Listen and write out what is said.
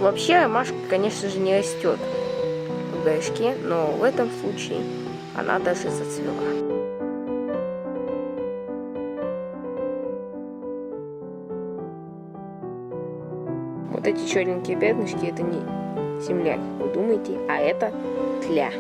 вообще ромашка, конечно же, не растет в горшке, но в этом случае она даже зацвела. Вот эти черненькие пятнышки — это не земля, как вы думаете, а это тля.